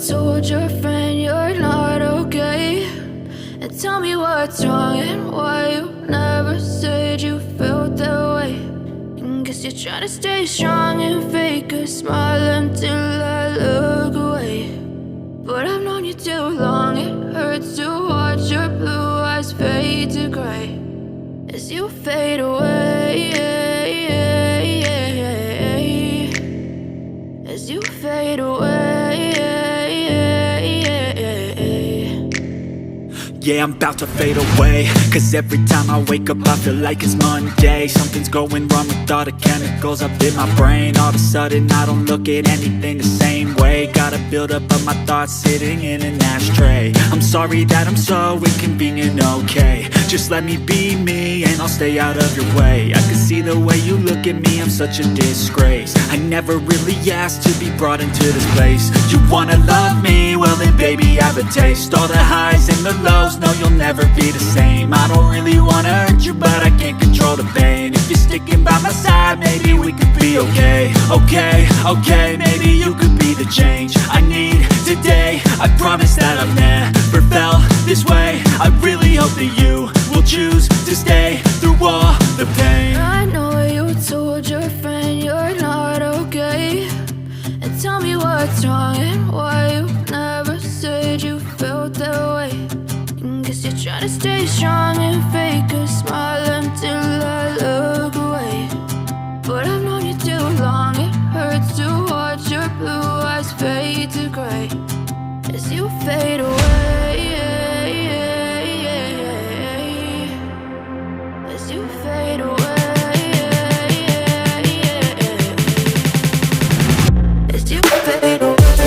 told your friend you're not okay? And tell me what's wrong and why you never said you felt that way. And guess you're trying to stay strong and fake a smile until I look away. But I've known you too long, it hurts to watch your blue eyes fade to gray as you fade away, as you fade away. Yeah, I'm about to fade away, cause every time I wake up I feel like it's Monday. Something's going wrong with all the chemicals up in my brain. All of a sudden I don't look at anything the same way. Got a buildup of my thoughts sitting in an ashtray. I'm sorry that I'm so inconvenient, okay? Just let me be me and I'll stay out of your way. I can see the way you look at me, I'm such a disgrace. I never really asked to be brought into this place. You wanna love me? Well then baby I have a taste. All the highs and the lows, no you'll never be the same. I don't really wanna hurt you but I can't control the pain. If you're sticking by my side maybe we could be okay. Okay, maybe you could be the change I need today. I promise that I've never felt this way. I really hope that you will choose to stay through all the pain. I know you told your friend you're not okay. And tell me what's wrong and why you never said you felt that way. And guess you're trying to stay strong and fake a smile until I look away. But I've known you too long, it hurts to watch your blue eyes fade to gray as you fade away, as you fade away, as you fade away.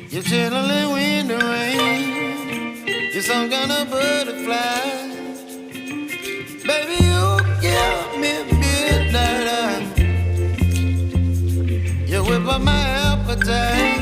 You're chilling wind and rain. You're some kind of butterfly. Baby, you give me midnight. You whip up my appetite.